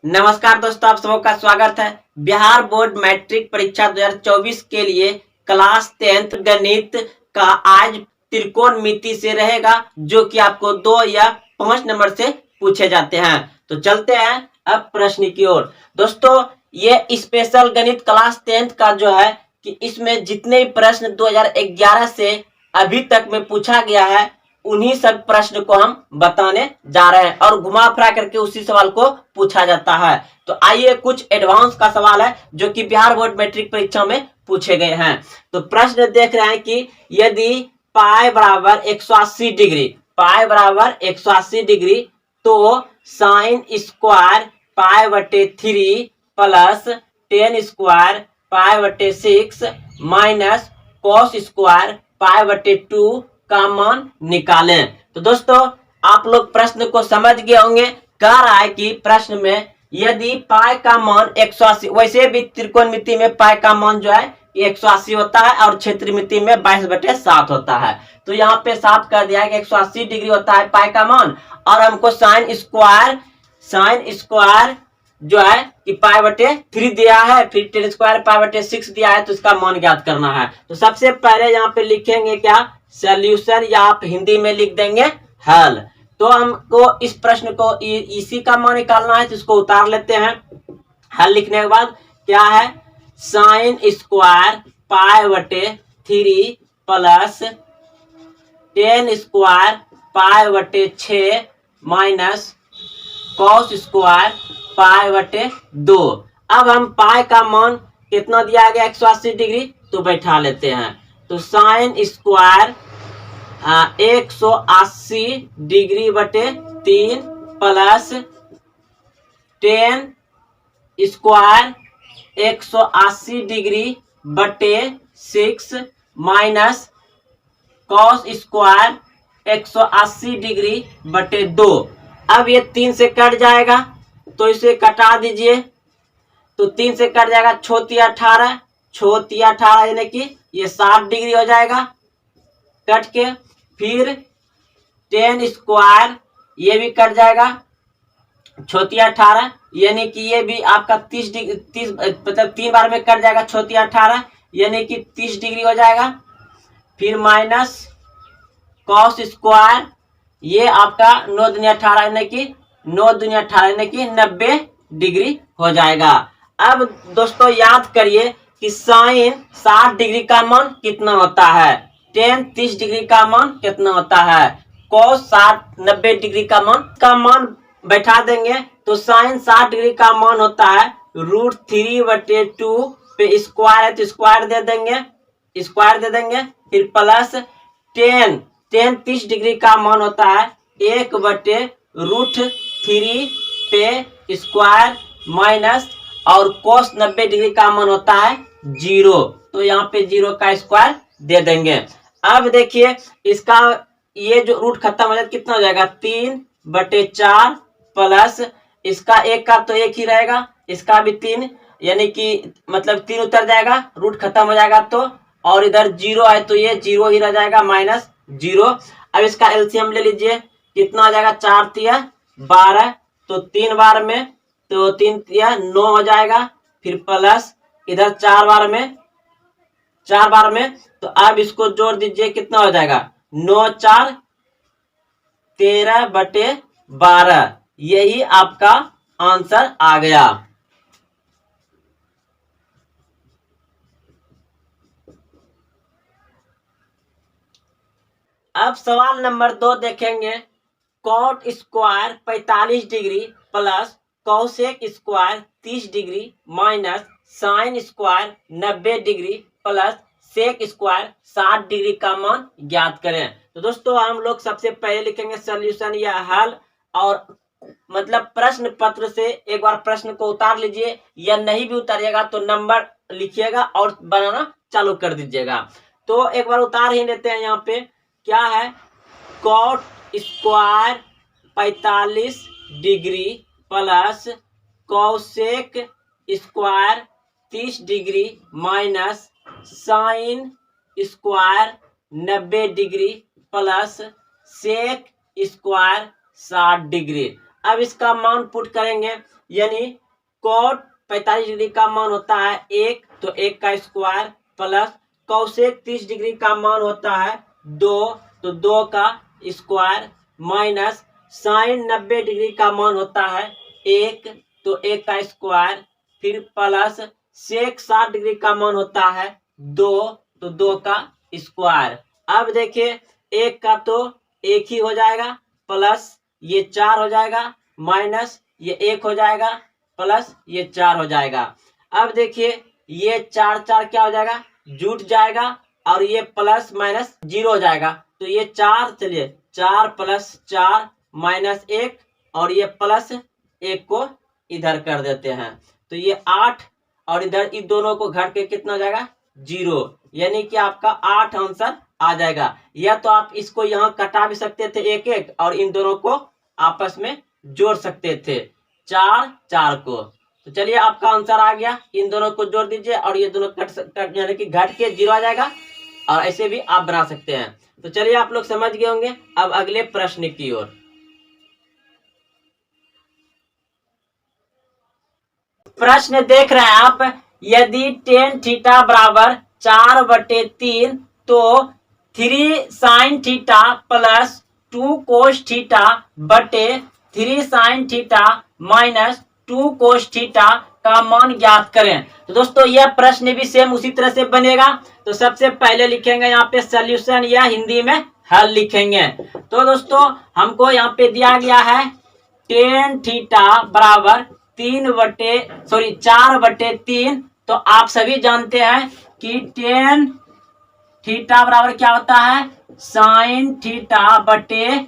नमस्कार दोस्तों, आप सबका स्वागत है। बिहार बोर्ड मैट्रिक परीक्षा 2024 के लिए क्लास 10th गणित का आज त्रिकोणमिति से रहेगा, जो कि आपको 2 या 5 नंबर से पूछे जाते हैं। तो चलते हैं अब प्रश्न की ओर। दोस्तों, ये स्पेशल गणित क्लास 10th का जो है कि इसमें जितने प्रश्न 2011 से अभी तक में पूछा गया है, उन्हीं सब प्रश्न को हम बताने जा रहे हैं और घुमा फिरा करके उसी सवाल को पूछा जाता है। तो आइए, कुछ एडवांस का सवाल है जो कि बिहार बोर्ड मैट्रिक परीक्षा में पूछे गए हैं। तो प्रश्न देख रहे हैं कि यदि पाई बराबर 180 डिग्री, पाई बराबर 180 डिग्री, तो साइन स्क्वायर पाई बटे 3 प्लस टेन स्क्वायर पाई बटे 6 माइनस कॉस स्क्वायर पाई बटे 2 का मान निकालें। तो दोस्तों, आप लोग प्रश्न को समझ गए होंगे। कह रहा है कि प्रश्न में यदि पाई का मान 180, वैसे भी त्रिकोणमिति में पाई का मान जो है 180 होता है और क्षेत्रमिति में 22/7 होता है। तो यहाँ पे 7 कर दिया है कि 180 डिग्री होता है पाई का मान, और हमको साइन स्क्वायर जो है कि पाई बटे 3 दिया है, फिर टेन स्क्वायर पाई बटे 6 दिया है, तो इसका मान ज्ञात करना है। तो सबसे पहले यहाँ पे लिखेंगे क्या, सॉल्यूशन, या आप हिंदी में लिख देंगे हल। तो हमको इस प्रश्न को इसी का मान निकालना है, तो इसको उतार लेते हैं। हल लिखने के बाद क्या है, साइन स्क्वायर पाई बटे 3 प्लस टेन स्क्वायर पाई बटे 6 माइनस कॉस स्क्वायर पाई बटे 2। अब हम पाई का मान कितना दिया गया 180 डिग्री, तो बैठा लेते हैं। तो साइन स्क्वायर 180 डिग्री बटे 3 प्लस टेन स्क्वायर 180 डिग्री बटे 6 माइनस कॉस स्क्वायर 180 डिग्री बटे 2। अब ये 3 से कट जाएगा, तो इसे कटा दीजिए। तो 3 से कट जाएगा, छोटी 18, छोटी 18 यानी कि ये 60 डिग्री हो जाएगा कट के। फिर टेन स्क्वायर ये भी कट जाएगा, छोटी 18 यानी कि ये भी आपका 30 डिग्री, 30 मतलब 3 बार में कट जाएगा, छोटी 18 यानी कि 30 डिग्री हो जाएगा। फिर माइनस कॉस स्क्वायर, ये आपका 9 दूनी 18 यानी कि 9 दूनी 18 यानी कि 90 डिग्री हो जाएगा। अब दोस्तों याद करिए कि साइन 60 डिग्री का मान कितना होता है, टेन 30 डिग्री का मान कितना होता है, कॉस 90 डिग्री का मान बैठा देंगे। तो साइन 60 डिग्री का मान होता है √3/2 पे स्क्वायर है, तो स्क्वायर दे देंगे। फिर प्लस टेन 30 डिग्री का मान होता है 1/√3 पे स्क्वायर माइनस, और कोस 90 डिग्री का मान होता है 0, तो यहाँ पे 0 का स्क्वायर दे देंगे। अब देखिए इसका ये जो रूट खत्म हो जाए कितना हो जाएगा, 3/4 प्लस इसका एक का तो एक ही रहेगा, इसका भी 3 यानी कि मतलब 3 उतर जाएगा, रूट खत्म हो जाएगा तो, और इधर 0 है तो ये 0 ही रह जाएगा, माइनस 0। अब इसका एलसीएम ले लीजिए, कितना हो जाएगा, 4 तिया 12, तो 3 बार में तो 3 तिया 9 हो जाएगा। फिर प्लस इधर 4 बार में तो अब इसको जोड़ दीजिए, कितना हो जाएगा, 9 4 13/12। यही आपका आंसर आ गया। अब सवाल नंबर 2 देखेंगे। Cot square 45 degree plus cosec square 30 degree minus sine square 90 degree plus sec square 60 degree का मान ज्ञात करें। तो दोस्तों, हम लोग सबसे पहले लिखेंगे सॉल्यूशन या हल, और मतलब प्रश्न पत्र से एक बार प्रश्न को उतार लीजिए, या नहीं भी उतारिएगा तो नंबर लिखिएगा और बनाना चालू कर दीजिएगा। तो एक बार उतार ही लेते हैं। यहाँ पे क्या है, cot square 45 degree plus cosec square 30 degree minus sine square 90 degree plus sec square 60 degree. अब इसका मान पुट करेंगे, यानी कॉट 45 डिग्री का मान होता है 1, तो 1 का स्क्वायर प्लस कौसेक 30 डिग्री का मान होता है 2, तो 2 का स्क्वायर माइनस साइन 90 डिग्री का मान होता है 1, तो 1 का स्क्वायर, फिर प्लस सेक 60 डिग्री का मान होता है 2, तो 2 का स्क्वायर। अब देखिए 1 का तो 1 ही हो जाएगा, प्लस ये 4 हो जाएगा, माइनस ये 1 हो जाएगा, प्लस ये 4 हो जाएगा। अब देखिए ये 4 4 क्या हो जाएगा, जुट जाएगा, और ये प्लस माइनस 0 हो जाएगा, तो ये 4, चलिए 4 प्लस 4 माइनस 1, और ये प्लस 1 को इधर कर देते हैं, तो ये 8, और इधर इन दोनों को घट के कितना हो जाएगा 0, यानी कि आपका 8 आंसर आ जाएगा। या तो आप इसको यहाँ कटा भी सकते थे एक एक, और इन दोनों को आपस में जोड़ सकते थे 4 4 को। तो चलिए आपका आंसर आ गया, इन दोनों को जोड़ दीजिए और ये दोनों कट यानी कि घट के 0 आ जाएगा, और ऐसे भी आप बना सकते हैं। तो चलिए आप लोग समझ गए होंगे। अब अगले प्रश्न की ओर। प्रश्न देख रहे हैं आप, यदि टेन थीटा बराबर 4/3 तो 3 sine theta plus 2 cos theta बटे 3 sine theta minus 2 cos theta का मान ज्ञात करें। तो दोस्तों यह प्रश्न भी सेम उसी तरह से बनेगा। तो सबसे पहले लिखेंगे यहाँ पे सॉल्यूशन, या हिंदी में हल लिखेंगे। तो दोस्तों हमको यहाँ पे दिया गया है टेन थीटा बराबर 4/3। तो आप सभी जानते हैं कि टेन थीटा बराबर क्या होता है, साइन थीटा बटे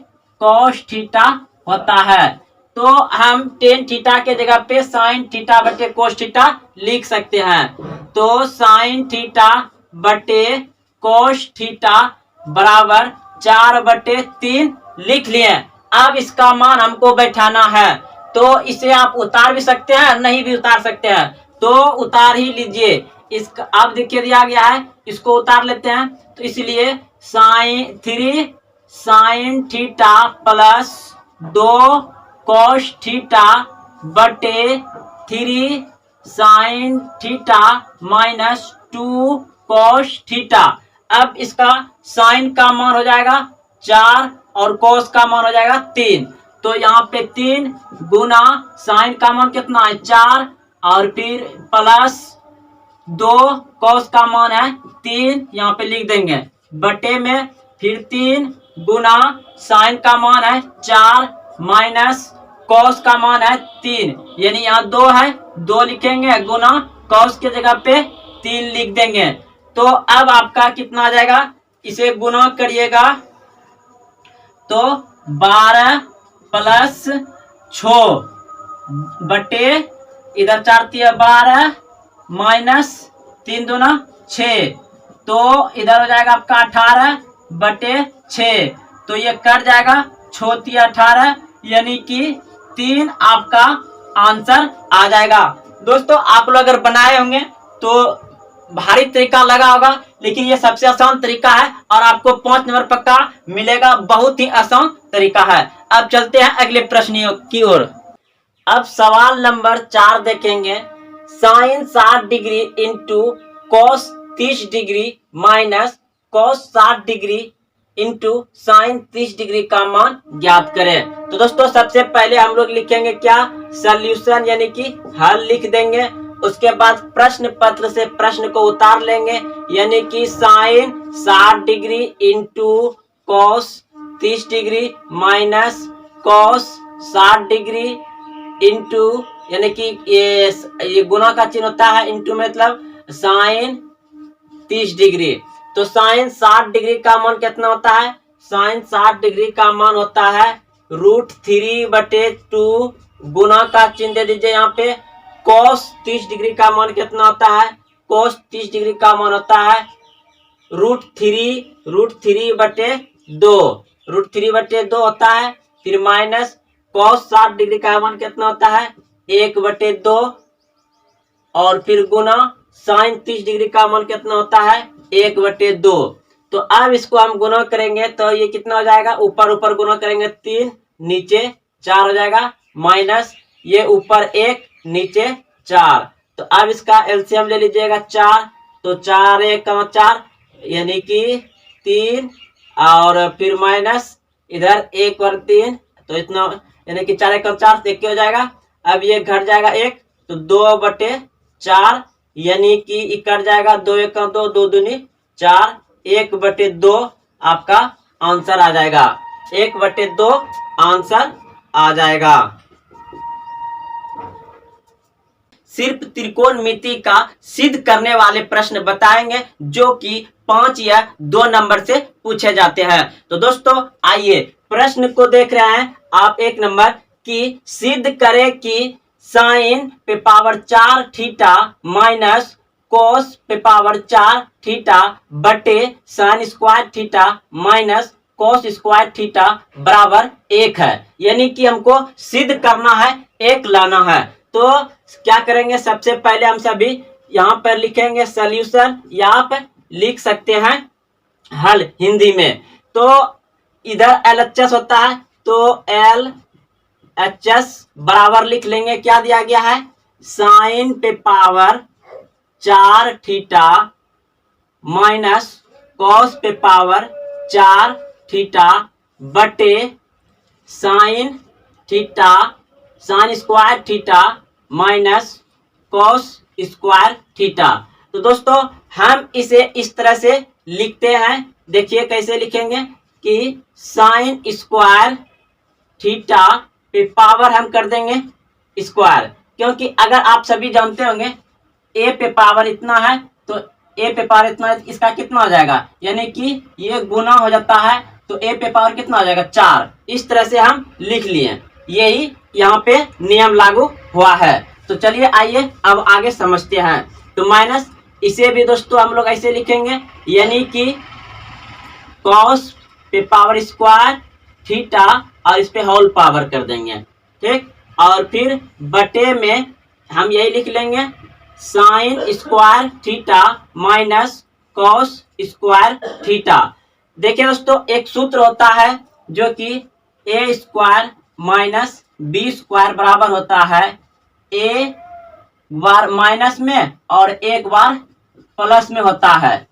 कॉस थीटा होता है। तो हम टेन थीटा के जगह पे साइन थीटा बटे कोस थीटा लिख सकते हैं। तो साइन थीटा बटे कोस थीटा बराबर 4/3 लिख लिए। अब इसका मान हमको बैठाना है, तो इसे आप उतार भी सकते हैं, नहीं भी उतार सकते हैं, तो उतार ही लीजिए। इसका अब देखिए दिया गया है, इसको उतार लेते हैं। तो इसलिए 3 sine theta plus 2 cos theta बटे 3 sine theta minus 2 cos theta. अब इसका साइन का मान हो जाएगा 4 और कॉस का मान हो जाएगा 3। तो यहाँ पे 3 गुना साइन का मान कितना है 4, और फिर प्लस 2 कॉस का मान है 3, यहाँ पे लिख देंगे, बटे में फिर 3 गुना साइन का मान है 4 माइनस कॉस का मान है 3, यानी यहाँ 2 है, 2 लिखेंगे, गुना कॉस के जगह पे 3 लिख देंगे। तो अब आपका कितना आ जाएगा, इसे गुना करिएगा तो 12 प्लस 6 बटे इधर 4 3 12 माइनस 3 दूना 6, तो इधर हो जाएगा आपका 18 बटे 6। तो ये कट जाएगा 6 3 18, यानी कि 3 आपका आंसर आ जाएगा। दोस्तों आप लोग अगर बनाए होंगे तो भारी तरीका लगा होगा, लेकिन ये सबसे आसान तरीका है और आपको 5 नंबर पक्का मिलेगा। बहुत ही आसान तरीका है। अब चलते हैं अगले प्रश्न की ओर। अब सवाल नंबर 4 देखेंगे, sine 60 degree into cos 30 degree minus cos 60 degree into sine 30 degree का मान ज्ञात करें। तो दोस्तों सबसे पहले हम लोग लिखेंगे क्या, सॉल्यूशन यानी कि हल लिख देंगे। उसके बाद प्रश्न पत्र से प्रश्न को उतार लेंगे, यानी कि sine 60 degree into cos 30 degree minus cos 60 degree into, यानी कि ये गुना का चिन्ह होता है, इंटू मतलब साइन 30 डिग्री। तो साइन 60 डिग्री का मान कितना होता है, साइन 60 डिग्री का मान होता है √3/2, गुना का चिन्ह दे दीजिए यहाँ पे। कॉस 30 डिग्री का मान कितना होता है, कॉस 30 डिग्री का मान होता है √3/2, √3/2 होता है। फिर माइनस कॉस 60 डिग्री का मान कितना होता है 1/2, और फिर गुना साइन 30 डिग्री का मान कितना होता है 1/2। तो अब इसको हम गुना करेंगे तो ये कितना हो जाएगा, ऊपर ऊपर गुना करेंगे 3, नीचे 4 हो जाएगा, माइनस ये ऊपर 1 नीचे 4। तो अब इसका एलसीएम ले लीजिएगा 4, तो 4 1 का 4 यानी कि 3, और फिर माइनस इधर 1 और 3, तो इतना यानी कि 4 1 का 4 1 हो जाएगा। अब ये घट जाएगा 1, तो 2/4 यानी कि कट जाएगा 2 1 का 2, 2 दूनी 4, 1/2 आपका आंसर आ जाएगा। 1/2 आंसर आ जाएगा। सिर्फ त्रिकोणमिति का सिद्ध करने वाले प्रश्न बताएंगे जो कि 5 या 2 नंबर से पूछे जाते हैं। तो दोस्तों आइए प्रश्न को देख रहे हैं आप। 1 नंबर की सिद्ध करें कि साइन पे पावर 4 थीटा माइनस कोस पे पावर 4 थीटा बटे sine square theta minus cos square theta बराबर 1 है। यानी कि हमको सिद्ध करना है, 1 लाना है। तो क्या करेंगे, सबसे पहले हम सभी यहाँ पर लिखेंगे सॉल्यूशन, या आप लिख सकते हैं हल हिंदी में। तो इधर LHS होता है, तो LHS बराबर लिख लेंगे, क्या दिया गया है, साइन पे पावर 4 थीटा माइनस कॉस पे पावर 4 थीटा बटे sine theta sine square theta minus cos square theta. तो दोस्तों हम इसे इस तरह से लिखते हैं, देखिए कैसे लिखेंगे कि साइन स्क्वायर थीटा पे पावर हम कर देंगे स्क्वायर, क्योंकि अगर आप सभी जानते होंगे ए पे पावर इतना है, तो ए पे पावर इतना है, इसका कितना हो जाएगा, यानी कि ये गुना हो जाता है, तो ए पे पावर कितना हो जाएगा 4। इस तरह से हम लिख लिए, यही यहाँ पे नियम लागू हुआ है। तो चलिए आइए अब आगे समझते हैं। तो माइनस इसे भी दोस्तों हम लोग ऐसे लिखेंगे, यानी कि कॉस पे पावर स्क्वायर थीटा और इस पे होल पावर कर देंगे, ठीक। और फिर बटे में हम यही लिख लेंगे sine square theta minus cos square theta. देखिए दोस्तों एक सूत्र होता है जो कि ए स्क्वायर माइनस बी स्क्वायर बराबर होता है ए बार माइनस में और एक बार प्लस में होता है।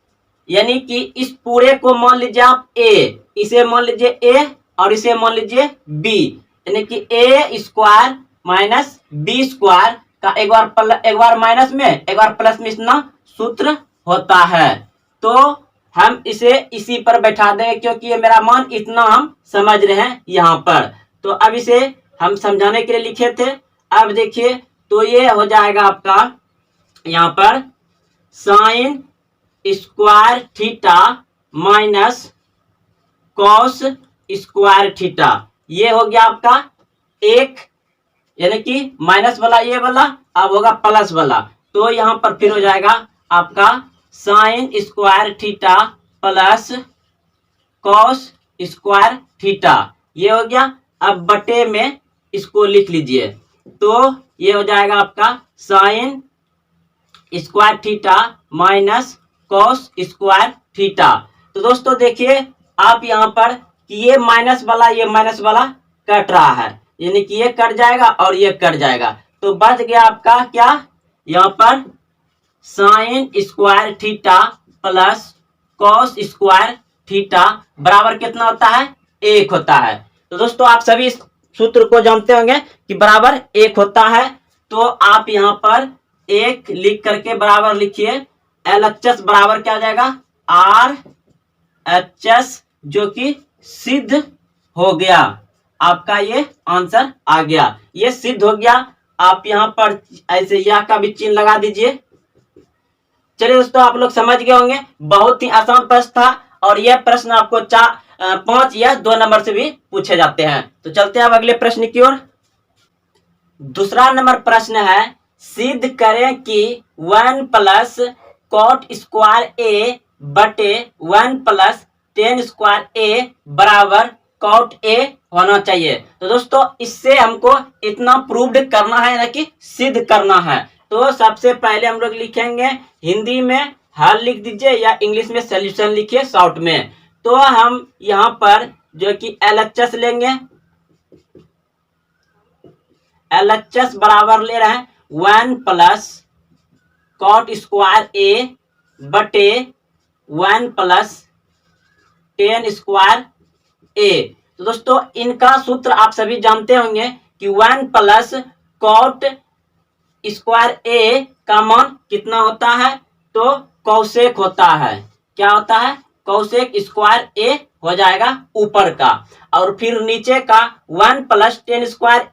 यानी कि इस पूरे को मान लीजिए आप ए, इसे मान लीजिए ए और इसे मान लीजिए बी, यानी कि ए स्क्वायर माइनस बी स्क्वायर का एक बार माइनस में एक बार प्लस में इतना सूत्र होता है। तो हम इसे इसी पर बैठा देंगे, क्योंकि ये मेरा मान इतना हम समझ रहे हैं यहाँ पर। तो अब इसे हम समझाने के लिए लिखे थे। अब देखिए तो ये हो जाएगा आपका यहाँ पर sine square theta minus cos square theta, ये हो गया आपका 1, यानी कि माइनस वाला ये वाला अब होगा प्लस वाला। तो यहाँ पर फिर हो जाएगा आपका sine square theta plus cos square theta, ये हो गया। अब बटे में इसको लिख लीजिए, तो ये हो जाएगा आपका sine square theta minus cos square theta. तो दोस्तों देखिए आप यहाँ पर कि ये माइनस वाला कट रहा है, यानी कि ये कट जाएगा और ये कट जाएगा, तो बच गया आपका क्या, यहाँ पर sine square theta plus cos square theta बराबर कितना होता है, 1 होता है। तो दोस्तों आप सभी इस सूत्र को जानते होंगे कि बराबर 1 होता है। तो आप यहाँ पर 1 लिख करके बराबर लिखिए, LHS बराबर क्या हो जाएगा, RHS, जो कि सिद्ध हो गया। आपका ये आंसर आ गया, ये सिद्ध हो गया। आप यहाँ पर ऐसे या का भी चिन्ह लगा दीजिए। चलिए दोस्तों आप लोग समझ गए होंगे, बहुत ही आसान प्रश्न था, और यह प्रश्न आपको 5 या 2 नंबर से भी पूछे जाते हैं। तो चलते हैं अब अगले प्रश्न की ओर। दूसरा नंबर प्रश्न है, सिद्ध करें कि 1 प्लस कॉट स्क्वायर ए बटे 1 प्लस टेन स्क्वायर ए बराबर कॉट ए होना चाहिए। तो दोस्तों इससे हमको इतना प्रूव्ड करना है, ना कि सिद्ध करना है। तो सबसे पहले हम लोग लिखेंगे हिंदी में हल लिख दीजिए, या इंग्लिश में सॉल्यूशन लिखिए शॉर्ट में। तो हम यहाँ पर जो कि LHS लेंगे, LHS बराबर ले रहे हैं 1 प्लस कॉट स्क्वायर ए बटे 1 प्लस टेन स्क्वायर ए। तो दोस्तों इनका सूत्र आप सभी जानते होंगे कि 1 प्लस कॉट स्क्वायर ए का मान कितना होता है, तो कौशेक होता है। क्या होता है? कौशेक स्क्वायर ए हो जाएगा ऊपर का, और फिर नीचे का 1 प्लस टेन स्क्वायर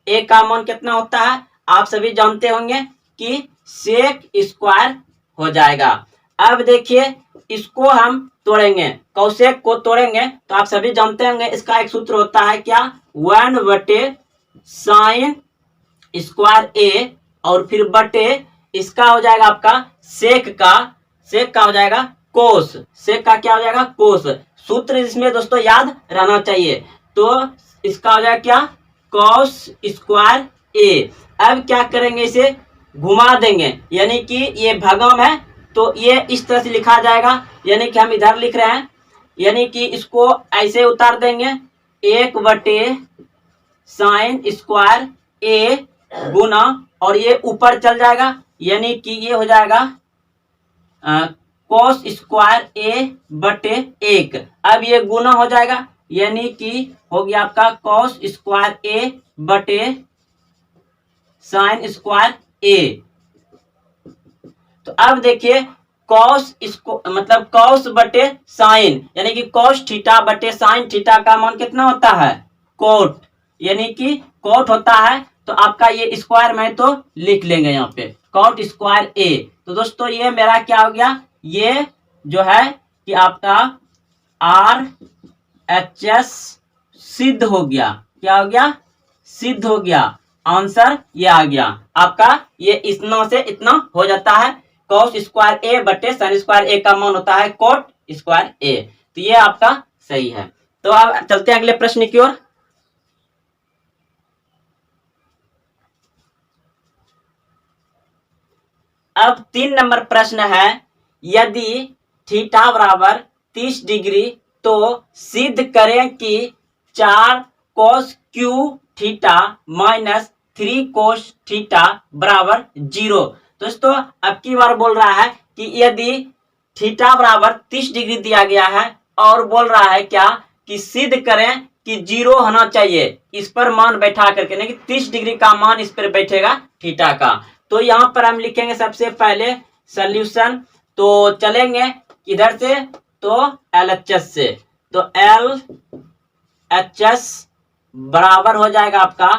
ए का मान कितना होता है आप सभी जानते होंगे कि सेक स्क्वायर हो जाएगा। अब देखिए इसको हम तोड़ेंगे, कौशेक को तोड़ेंगे तो आप सभी जानते होंगे इसका एक सूत्र होता है क्या, 1 बटे साइन स्क्वायर ए और फिर बटे इसका हो जाएगा आपका सेक का हो जाएगा कोस, सेक का क्या हो जाएगा कोस। सूत्र इसमें दोस्तों याद रहना चाहिए। तो इसका हो जाएगा क्या, कॉस स्क्वायर ए। अब क्या करेंगे, इसे घुमा देंगे, यानी कि ये भगम है तो ये इस तरह से लिखा जाएगा, यानी कि हम इधर लिख रहे हैं, यानी कि इसको ऐसे उतार देंगे 1 बटे साइन स्क्वायर ए गुना, और ये ऊपर चल जाएगा, यानी कि ये हो जाएगा कॉस स्क्वायर ए बटे 1। अब ये गुना हो जाएगा, यानी कि हो गया आपका कॉस स्क्वायर ए बटे साइन स्क्वायर ए। तो अब देखिए कॉस इसको मतलब कॉस बटे साइन, यानी कि कॉस थीटा बटे साइन थीटा का मान कितना होता है, कोट, यानी कि कोट होता है। तो आपका ये स्क्वायर में तो लिख लेंगे यहाँ पे कॉट स्क्वायर ए। तो दोस्तों ये मेरा क्या हो गया, ये जो है कि आपका RHS सिद्ध हो गया। क्या हो गया, सिद्ध हो गया। आंसर ये आ गया आपका, ये इतना से इतना हो जाता है, कॉस स्क्वायर ए बटे साइन स्क्वायर ए का मान होता है कोट स्क्वायर ए। तो ये आपका सही है। तो अब चलते हैं अगले प्रश्न की ओर। अब 3 नंबर प्रश्न है, यदि थीटा बराबर 30 डिग्री तो सिद्ध करें कि 4 cos cube theta minus 3 cos theta बराबर 0। दोस्तों अब की बार बोल रहा है कि यदि थीटा बराबर 30 डिग्री दिया गया है और बोल रहा है क्या कि सिद्ध करें कि 0 होना चाहिए, इस पर मान बैठा करके, नहीं कि 30 डिग्री का मान इस पर बैठेगा थीटा का। तो यहाँ पर हम लिखेंगे सबसे पहले सॉल्यूशन, तो चलेंगे इधर से तो LHS से, तो LHS बराबर हो जाएगा आपका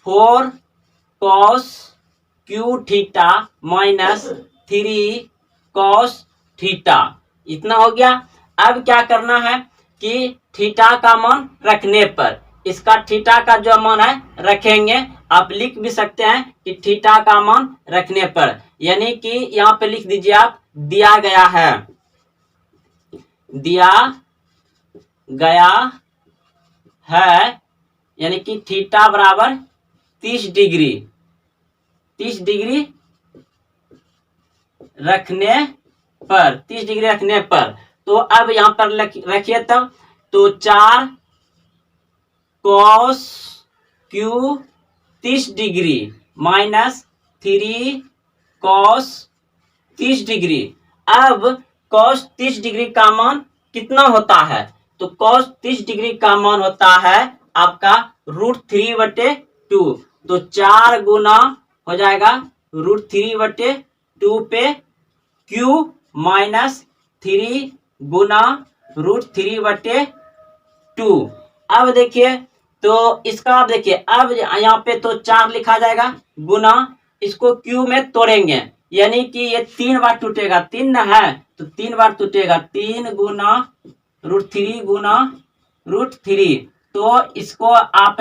4 cos Q theta minus 3 cos theta, इतना हो गया। अब क्या करना है कि थीटा का मान रखने पर, इसका थीटा का जो मान है रखेंगे, आप लिख भी सकते हैं कि थीटा का मान रखने पर, यानी कि यहाँ पे लिख दीजिए आप दिया गया है, दिया गया है, यानी कि थीटा बराबर 30 डिग्री, 30 डिग्री रखने पर, 30 डिग्री रखने पर। तो अब यहाँ पर रखिए तब, तो 4 cos Q 30 degree minus 3 cos 30 degree. अब cos 30 डिग्री का मान कितना होता है, तो cos 30 डिग्री का मान होता है आपका √3/2। तो 4 गुना हो जाएगा √3/2 पे Q माइनस 3 गुना √3/2। अब देखिए तो इसका आप देखिए, अब यहाँ पे तो 4 लिखा जाएगा गुना, इसको Q में तोड़ेंगे, यानी कि ये 3 बार टूटेगा, 3 न है तो 3 बार टूटेगा, 3 गुना √3 गुना √3। तो इसको आप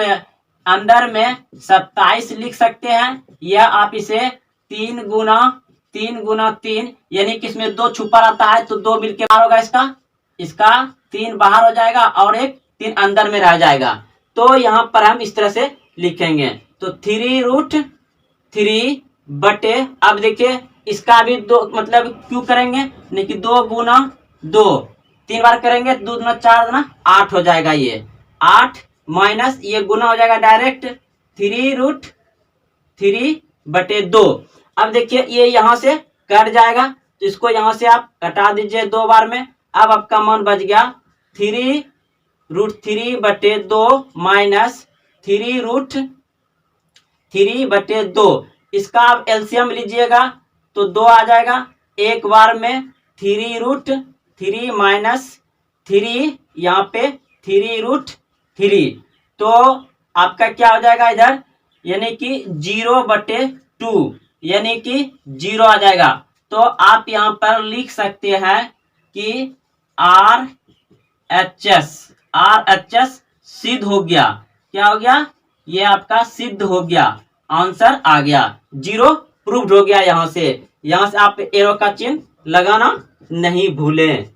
अंदर में 27 लिख सकते हैं, या आप इसे 3 गुना 3, यानी कि इसमें 2 छुपा रहता है तो 2 मिलके बाहर होगा, इसका 3 बाहर हो जाएगा और एक 3 अंदर में रह जाएगा। तो यहाँ पर हम इस तरह से लिखेंगे, तो 3√3 बटे, अब देखिए इसका भी 2 मतलब क्यों करेंगे, नहीं कि 2 गुना 2, 3 बार करेंगे, 2 दूना 4 दूना 8 हो जाएगा, ये 8 माइनस ये गुना हो जाएगा डायरेक्ट 3/2। अब देखिए ये यहाँ से कट जाएगा, तो इसको यहाँ से आप कटा दीजिए 2 बार में। अब आपका मान बच गया 3√3/2 माइनस 3√3/2। इसका आप एलसीएम लीजिएगा तो 2 आ जाएगा। एक बार में 3√3 माइनस 3, यहाँ पे 3√3, तो आपका क्या हो जाएगा इधर, यानी कि 0/2, यानी कि 0 आ जाएगा। तो आप यहाँ पर लिख सकते हैं कि RHS सिद्ध हो गया। क्या हो गया, ये आपका सिद्ध हो गया, आंसर आ गया, 0 प्रूव्ड हो गया। यहाँ से आप एरो का चिन्ह लगाना नहीं भूलें।